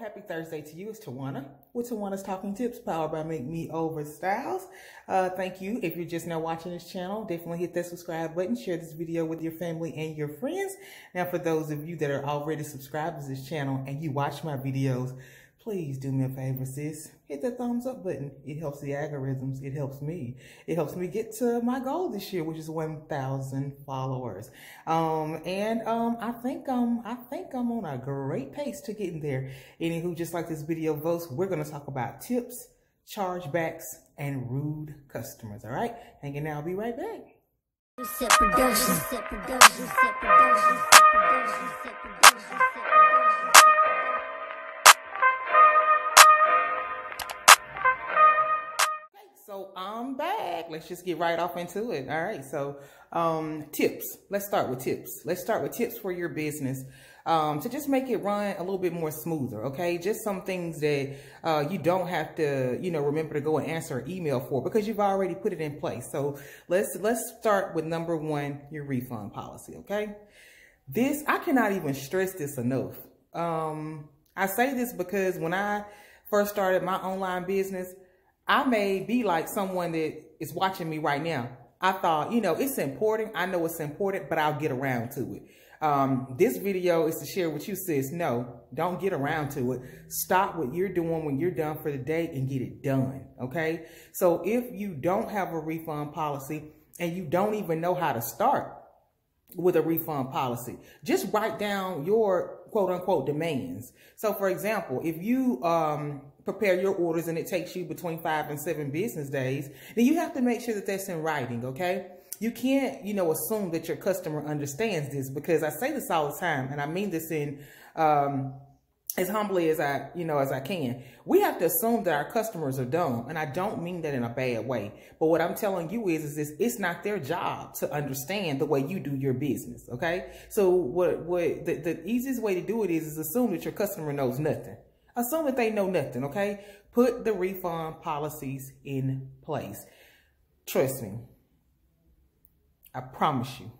Happy Thursday to you. It's Tawana with Tawana's Talking Tips, powered by Make Me Over Styles. Thank you. If you're just now watching this channel, definitely hit that subscribe button. Share this video with your family and your friends. Now, for those of you that are already subscribed to this channel and you watch my videos, please do me a favor, sis. Hit that thumbs up button. It helps the algorithms. It helps me. It helps me get to my goal this year, which is 1,000 followers. I think I'm on a great pace to getting there. Anywho, just like this video votes, we're gonna talk about tips, chargebacks, and rude customers. All right, hanging out. I'll be right back. So I'm back. Let's just get right off into it. All right. So tips. Let's start with tips. Let's start with tips for your business to just make it run a little bit more smoother. Okay. Just some things that you don't have to, remember to go and answer an email for because you've already put it in place. So let's start with number one, your refund policy. Okay. I cannot even stress this enough. I say this because when I first started my online business, I may be like someone that is watching me right now. I thought, it's important. I know it's important, but I'll get around to it. This video is to share with you, sis. No, don't get around to it. Stop what you're doing when you're done for the day and get it done. Okay. So if you don't have a refund policy and you don't even know how to start with a refund policy, just write down your quote unquote demands. So for example, if you, prepare your orders and it takes you between 5 and 7 business days, then you have to make sure that that's in writing. Okay. You can't, assume that your customer understands this, because I say this all the time, and I mean this in, as humbly as I can. We have to assume that our customers are dumb. And I don't mean that in a bad way. But what I'm telling you is this, it's not their job to understand the way you do your business. Okay. So the easiest way to do it is assume that your customer knows nothing. Assume that they know nothing, okay? Put the refund policies in place. Trust me. I promise you,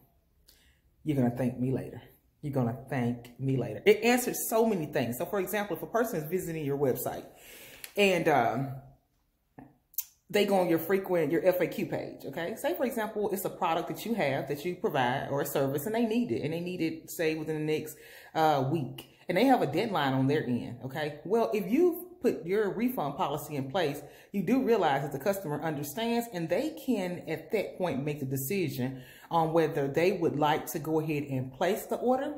you're going to thank me later. You're going to thank me later. It answers so many things. So, for example, if a person is visiting your website and they go on your FAQ page, okay? Say, for example, it's a product that you have, that you provide, or a service, and they need it. And they need it, say, within the next week. And they have a deadline on their end, okay? Well, if you've put your refund policy in place, you do realize that the customer understands, and they can, at that point, make the decision on whether they would like to go ahead and place the order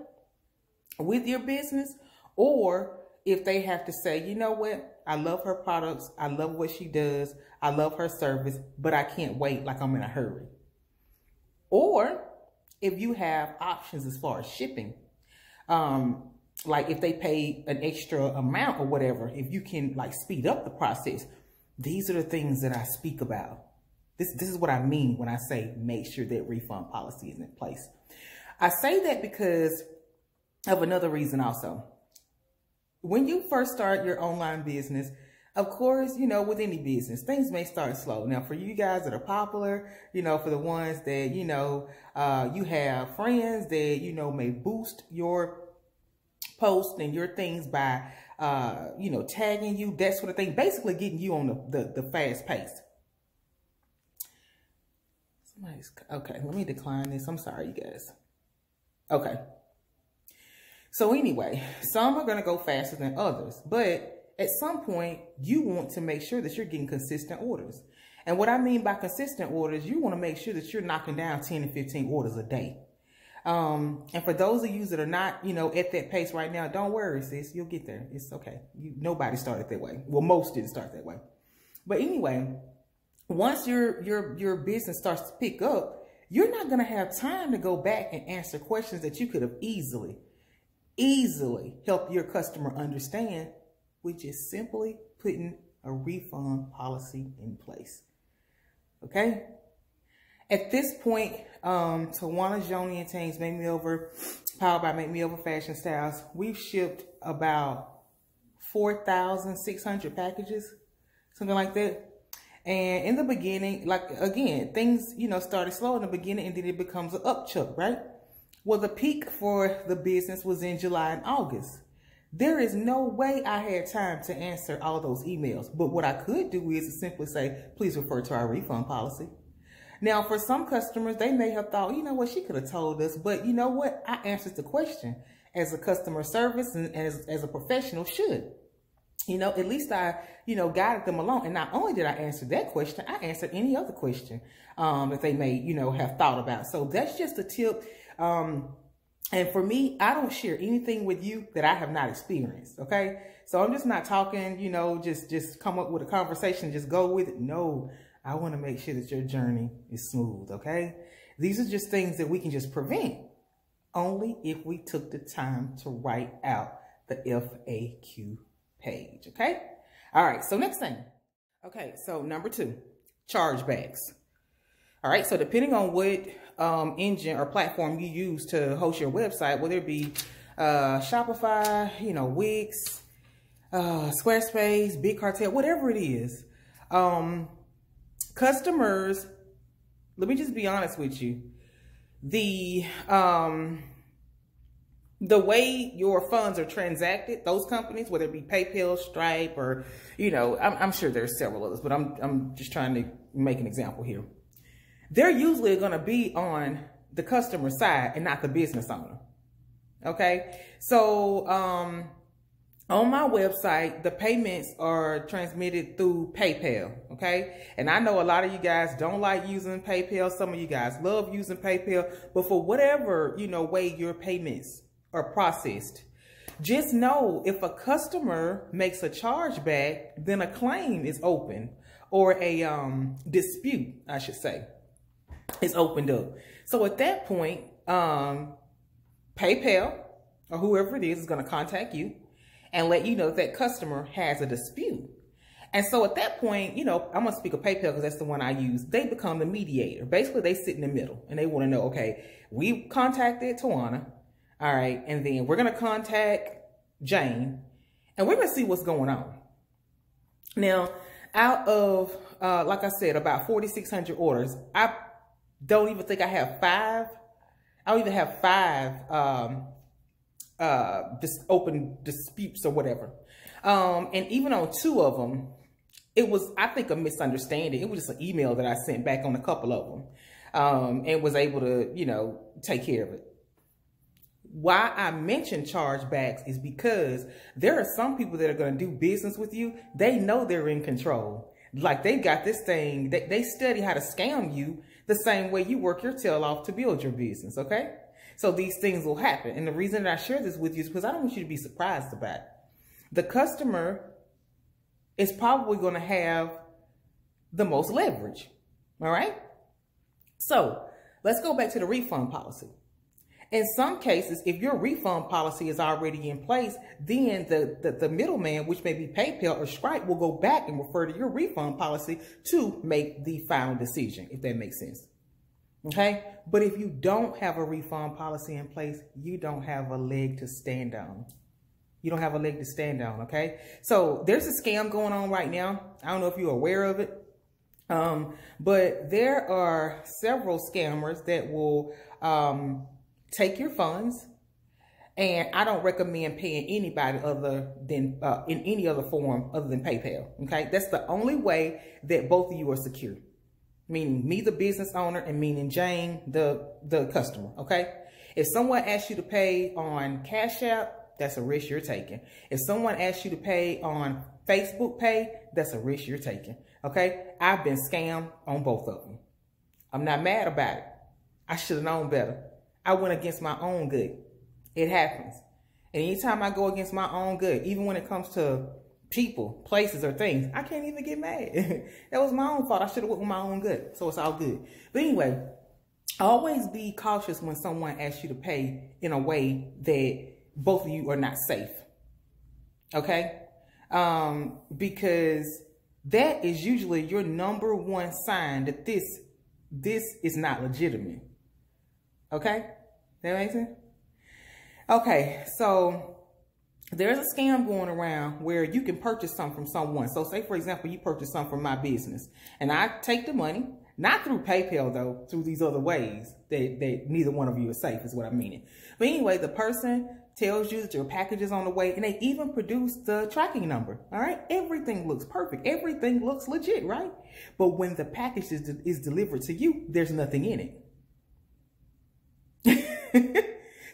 with your business, or if they have to say, you know what, I love her products, I love what she does, I love her service, but I can't wait, like I'm in a hurry. Or if you have options as far as shipping, like if they pay an extra amount or whatever, if you can like speed up the process, these are the things that I speak about. This is what I mean when I say make sure that refund policy is in place. I say that because of another reason also. When you first start your online business, of course, with any business, things may start slow. Now, for you guys that are popular, for the ones that, you have friends that, may boost your post and your things by, tagging you, that sort of thing, basically getting you on the fast pace. Okay, let me decline this. I'm sorry, you guys. Okay. So anyway, some are going to go faster than others, but at some point you want to make sure that you're getting consistent orders. And what I mean by consistent orders, you want to make sure that you're knocking down 10 to 15 orders a day. And for those of you that are not, at that pace right now, don't worry, sis, you'll get there. It's okay. Nobody started that way. Well, most didn't start that way. But anyway, once your business starts to pick up, you're not going to have time to go back and answer questions that you could have easily helped your customer understand with just simply putting a refund policy in place. Okay? At this point, Tawana, Yoni, and Teams Make Me Over, powered by Make Me Over Fashion Styles, we've shipped about 4,600 packages, something like that. And in the beginning, like, again, things, started slow in the beginning, and then it becomes an upchuck, right? Well, the peak for the business was in July and August. There is no way I had time to answer all those emails. But what I could do is to simply say, please refer to our refund policy. Now, for some customers, they may have thought, you know what, she could have told us. But you know what? I answered the question as a customer service and as a professional should. You know, at least I, guided them along. And not only did I answer that question, I answered any other question that they may, have thought about. So that's just a tip. And for me, I don't share anything with you that I have not experienced. Okay. So I'm just not talking, just come up with a conversation, just go with it. No, I want to make sure that your journey is smooth. Okay. These are just things that we can just prevent only if we took the time to write out the FAQ page. Okay. All right. So next thing. Okay. So number 2, chargebacks. All right. So depending on what engine or platform you use to host your website, whether it be Shopify, Wix, Squarespace, Big Cartel, whatever it is, customers, let me just be honest with you. The way your funds are transacted, those companies, whether it be PayPal, Stripe, or, I'm sure there's several others, but I'm just trying to make an example here. They're usually going to be on the customer side and not the business owner. Okay. So, on my website, the payments are transmitted through PayPal. Okay. And I know a lot of you guys don't like using PayPal. Some of you guys love using PayPal, but for whatever, way your payments are processed, just know if a customer makes a chargeback, then a claim is open, or a dispute, I should say, is opened up. So at that point, PayPal or whoever it is going to contact you and let you know that customer has a dispute. And so at that point, I'm going to speak of PayPal because that's the one I use. They become the mediator. Basically, they sit in the middle and they want to know, okay, we contacted Tawana. All right. And then we're going to contact Jane and we're going to see what's going on. Now, out of, like I said, about 4,600 orders, I don't even think I have 5. I don't even have 5 open disputes or whatever. And even on 2 of them, it was, I think, a misunderstanding. It was just an email that I sent back on a couple of them, and was able to, take care of it. Why I mention chargebacks is because there are some people that are going to do business with you. They know they're in control. Like they got this thing, they study how to scam you the same way you work your tail off to build your business. Okay. So these things will happen. And the reason that I share this with you is because I don't want you to be surprised about it. The customer is probably going to have the most leverage. All right. So let's go back to the refund policy. In some cases, if your refund policy is already in place, then the middleman, which may be PayPal or Stripe, will go back and refer to your refund policy to make the final decision, if that makes sense. Okay? But if you don't have a refund policy in place, you don't have a leg to stand on. You don't have a leg to stand on, okay? So there's a scam going on right now. I don't know if you're aware of it. But there are several scammers that will take your funds, and I don't recommend paying anybody other than in any other form other than PayPal. Okay, that's the only way that both of you are secure. Meaning me, the business owner, and meaning Jane, the customer. Okay, if someone asks you to pay on Cash App, that's a risk you're taking. If someone asks you to pay on Facebook Pay, that's a risk you're taking. Okay, I've been scammed on both of them. I'm not mad about it. I should have known better. I went against my own good. It happens. And anytime I go against my own good, even when it comes to people, places, or things, I can't even get mad. That was my own fault. I should have went with my own good. So it's all good. But anyway, always be cautious when someone asks you to pay in a way that both of you are not safe. Okay? Because that is usually your #1 sign that this is not legitimate. Okay? That makes sense? Okay, so there's a scam going around where you can purchase something from someone. So say, for example, you purchase something from my business and I take the money, not through PayPal though, through these other ways that neither one of you is safe is what I'm meaning. But anyway, the person tells you that your package is on the way, and they even produce the tracking number. All right, everything looks perfect. Everything looks legit, right? But when the package is delivered to you, there's nothing in it.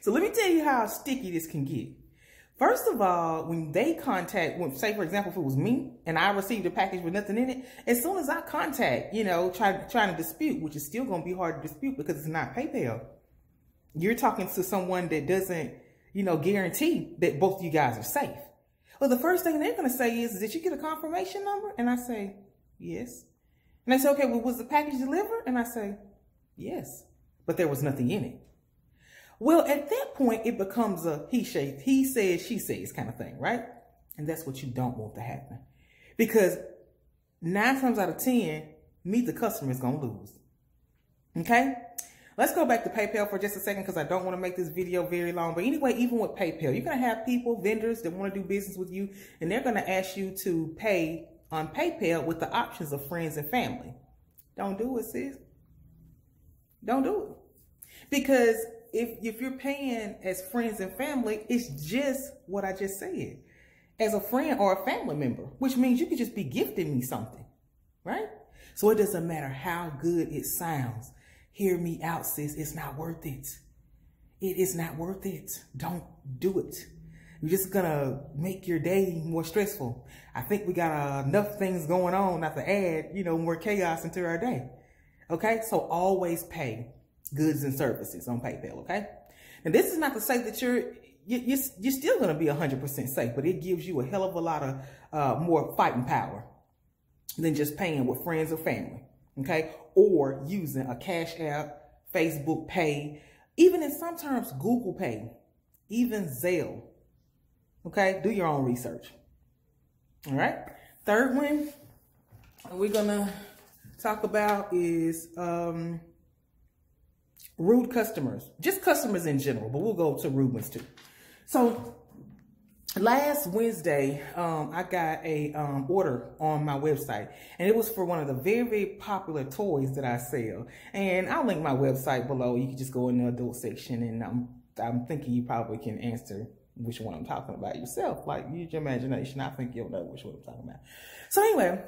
So let me tell you how sticky this can get. First of all, when they contact, say for example, if it was me and I received a package with nothing in it, as soon as I contact, trying to dispute, which is still going to be hard to dispute because it's not PayPal. You're talking to someone that doesn't, guarantee that both of you guys are safe. Well, the first thing they're going to say is, did you get a confirmation number? And I say, yes. And they say, okay, well, was the package delivered? And I say, yes, but there was nothing in it. Well, at that point, it becomes a he says, she says kind of thing, right? And that's what you don't want to happen. Because 9 times out of 10, me, the customer, is going to lose. Okay? Let's go back to PayPal for just a second because I don't want to make this video very long. But anyway, even with PayPal, you're going to have people, vendors that want to do business with you, and they're going to ask you to pay on PayPal with the options of friends and family. Don't do it, sis. Don't do it. Because if you're paying as friends and family, it's just what I just said. As a friend or a family member, which means you could just be gifting me something, right? So it doesn't matter how good it sounds. Hear me out, sis. It's not worth it. It is not worth it. Don't do it. You're just going to make your day more stressful. I think we got enough things going on not to add, more chaos into our day. Okay? So always pay goods and services on PayPal, okay? And this is not to say that you're still going to be 100% safe, but it gives you a hell of a lot of more fighting power than just paying with friends or family, okay? Or using a Cash App, Facebook Pay, even in some terms Google Pay, even Zelle, okay? Do your own research, all right? Third one we're going to talk about is rude customers, just customers in general, but we'll go to rude ones too. So last Wednesday, I got a order on my website, and it was for one of the very, very popular toys that I sell. And I'll link my website below. You can just go in the adult section, and I'm thinking you probably can answer which one I'm talking about yourself. Like, use your imagination. I think you'll know which one I'm talking about. So anyway,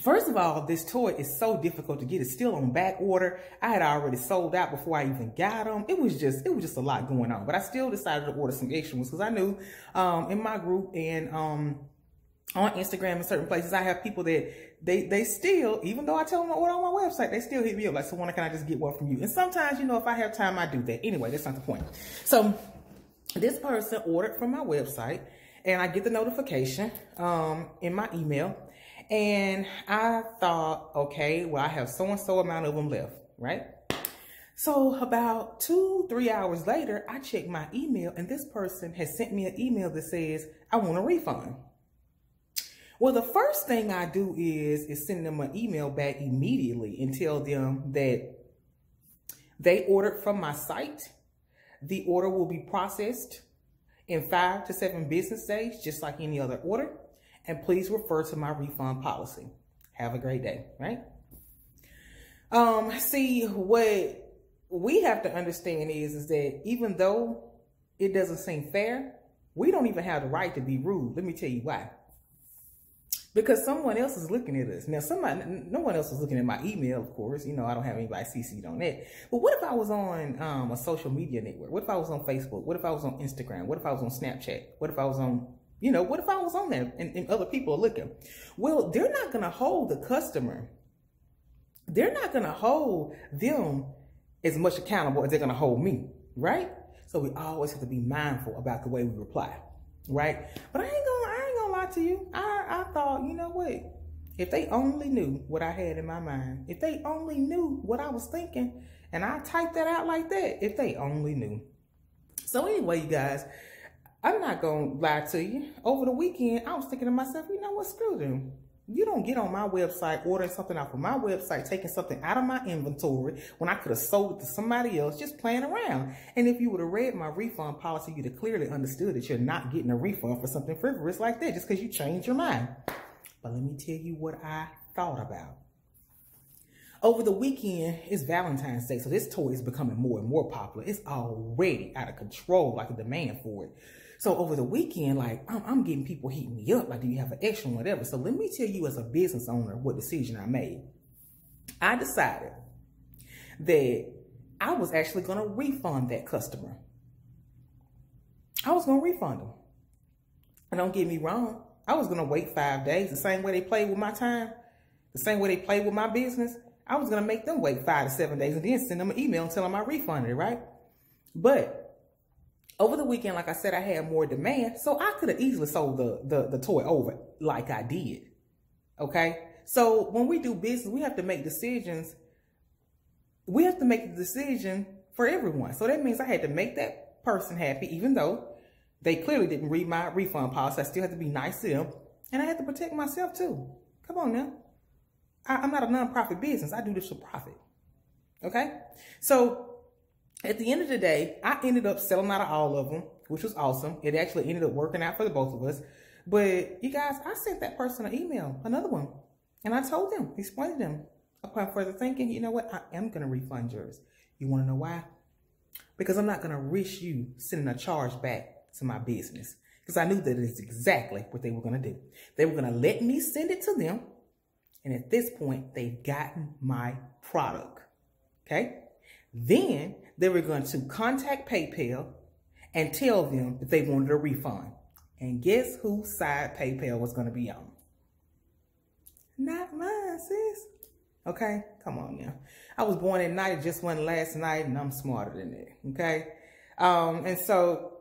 first of all, this toy is so difficult to get. It's still on back order. I had already sold out before I even got them. It was just a lot going on. But I still decided to order some extra ones because I knew in my group and on Instagram and certain places, I have people that they still, even though I tell them to order on my website, they still hit me up like, so can I just get one from you? And sometimes, if I have time, I do that. Anyway, that's not the point. So this person ordered from my website, and I get the notification in my email. And I thought, okay, well, I have so-and-so amount of them left, right? So about 2-3 hours later, I check my email, and this person has sent me an email that says, I want a refund. Well, the first thing I do is send them an email back immediately and tell them that they ordered from my site. The order will be processed in 5 to 7 business days, just like any other order. And please refer to my refund policy. Have a great day, right? See, what we have to understand is that even though it doesn't seem fair, we don't even have the right to be rude. Let me tell you why. Because someone else is looking at us. Now, no one else is looking at my email, of course. I don't have anybody CC'd on that. But what if I was on a social media network? What if I was on Facebook? What if I was on Instagram? What if I was on Snapchat? What if I was on... what if I was on there and other people are looking? Well, they're not going to hold the customer. They're not going to hold them as much accountable as they're going to hold me, right? So we always have to be mindful about the way we reply, right? But I ain't gonna lie to you. I thought, what? If they only knew what I had in my mind, if they only knew what I was thinking, and I typed that out like that, if they only knew. So anyway, you guys, I'm not going to lie to you. Over the weekend, I was thinking to myself, what, screw them. You don't get on my website, ordering something off of my website, taking something out of my inventory when I could have sold it to somebody else, just playing around. And if you would have read my refund policy, you'd have clearly understood that you're not getting a refund for something frivolous like that just because you changed your mind. But let me tell you what I thought about. over the weekend, it's Valentine's Day. So this toy is becoming more and more popular. It's already out of control, like a demand for it. So over the weekend, like I'm getting people hitting me up, like, do you have an extra one, whatever. So let me tell you as a business owner what decision I made. I decided that I was actually going to refund that customer. I was going to refund them. And don't get me wrong, I was going to wait 5 days, the same way they played with my time, the same way they played with my business. I was going to make them wait 5 to 7 days and then send them an email and tell them I refunded it, right? But over the weekend, like I said, I had more demand, so I could have easily sold the toy over like I did, okay? So when we do business, we have to make decisions. We have to make the decision for everyone. So that means I had to make that person happy, even though they clearly didn't read my refund policy. I still had to be nice to them, and I had to protect myself too. Come on now. I'm not a nonprofit business. I do this for profit, okay? So at the end of the day, I ended up selling out of all of them, which was awesome. It actually ended up working out for the both of us. But you guys, I sent that person an email, another one, and I told them, explained to them, upon further thinking, you know what? I am going to refund yours. You want to know why? Because I'm not going to risk you sending a charge back to my business. Because I knew that is exactly what they were going to do. They were going to let me send it to them. And at this point, they've gotten my product. Okay? Then they were going to contact PayPal and tell them if they wanted a refund. And guess whose side PayPal was going to be on? Not mine, sis. Okay? Come on now. I was born at night. It just wasn't last night, and I'm smarter than that. Okay? And so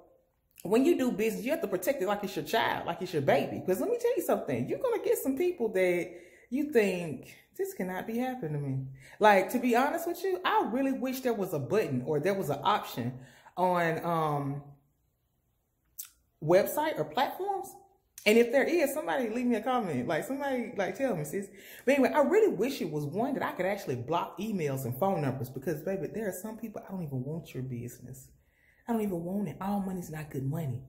when you do business, you have to protect it like it's your child, like it's your baby. Because let me tell you something. You're going to get some people that you think, this cannot be happening to me. Like, to be honest with you, I really wish there was a button or there was an option on website or platforms. And if there is, somebody leave me a comment. Like, somebody, like, tell me, sis. But anyway, I really wish it was one that I could actually block emails and phone numbers. Because, baby, there are some people, I don't even want your business. I don't even want it. All money's not good money.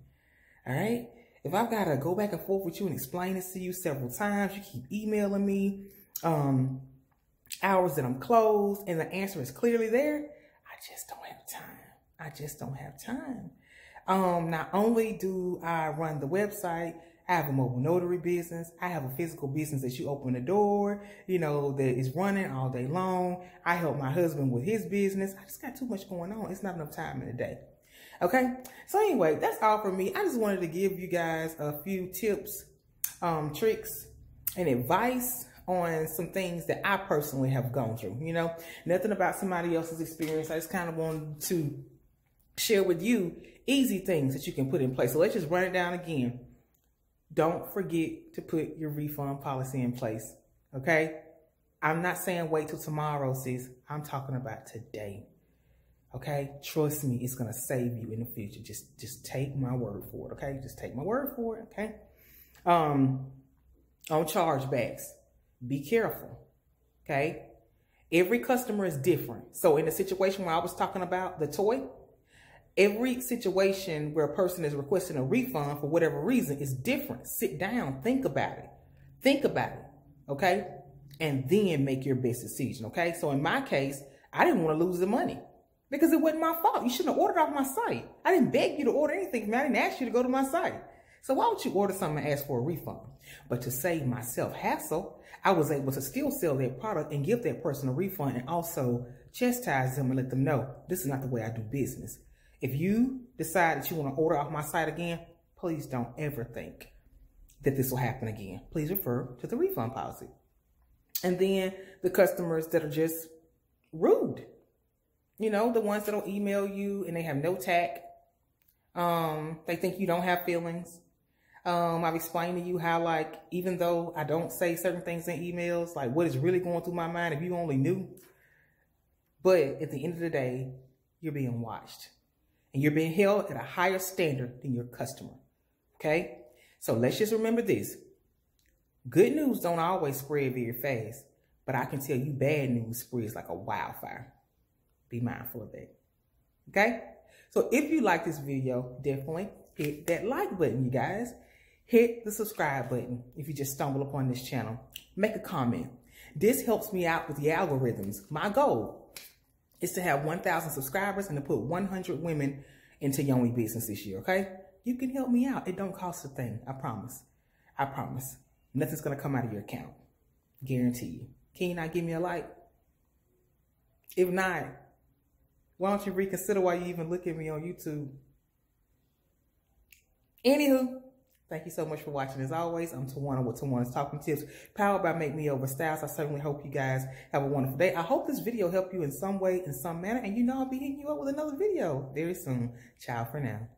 All right? If I've got to go back and forth with you and explain this to you several times, you keep emailing me, hours that I'm closed, and the answer is clearly there, I just don't have time. I just don't have time. Not only do I run the website, I have a mobile notary business. I have a physical business that you open the door, you know, that is running all day long. I help my husband with his business. I just got too much going on. It's not enough time in the day. Okay. So anyway, that's all for me. I just wanted to give you guys a few tips, tricks, and advice on some things that I personally have gone through. You know, nothing about somebody else's experience. I just kind of wanted to share with you easy things that you can put in place. So let's just run it down again. Don't forget to put your refund policy in place. Okay. I'm not saying wait till tomorrow, sis. I'm talking about today. Okay. Trust me, it's going to save you in the future. Just take my word for it. Okay. Just take my word for it. Okay. On chargebacks, be careful. Okay. Every customer is different. So in the situation where I was talking about the toy, every situation where a person is requesting a refund for whatever reason is different. Sit down, think about it. Think about it, okay? And then make your best decision, okay? So in my case, I didn't want to lose the money because it wasn't my fault. You shouldn't have ordered off my site. I didn't beg you to order anything from me. I didn't ask you to go to my site. So why would you order something and ask for a refund? But to save myself hassle, I was able to still sell that product and give that person a refund and also chastise them and let them know this is not the way I do business. If you decide that you want to order off my site again, please don't ever think that this will happen again. Please refer to the refund policy. And then the customers that are just rude, you know, the ones that'll email you and they have no tact. They think you don't have feelings. I've explained to you how, like, even though I don't say certain things in emails, like what is really going through my mind if you only knew. But at the end of the day, you're being watched. And you're being held at a higher standard than your customer, okay? So let's just remember this. Good news don't always spread very fast, but I can tell you bad news spreads like a wildfire. Be mindful of that, okay? So if you like this video, definitely hit that like button, you guys. Hit the subscribe button if you just stumble upon this channel. Make a comment. This helps me out with the algorithms. My goal is to have 1,000 subscribers and to put 100 women into Yoni business this year, okay? You can help me out. It don't cost a thing. I promise. I promise. Nothing's going to come out of your account. Guarantee you. Can you not give me a like? If not, why don't you reconsider why you even look at me on YouTube? Anywho, thank you so much for watching. As always, I'm Tawana with Tawana's Talking Tips, powered by Make Me Over Styles. I certainly hope you guys have a wonderful day. I hope this video helped you in some way, in some manner, and you know I'll be hitting you up with another video very soon. Ciao for now.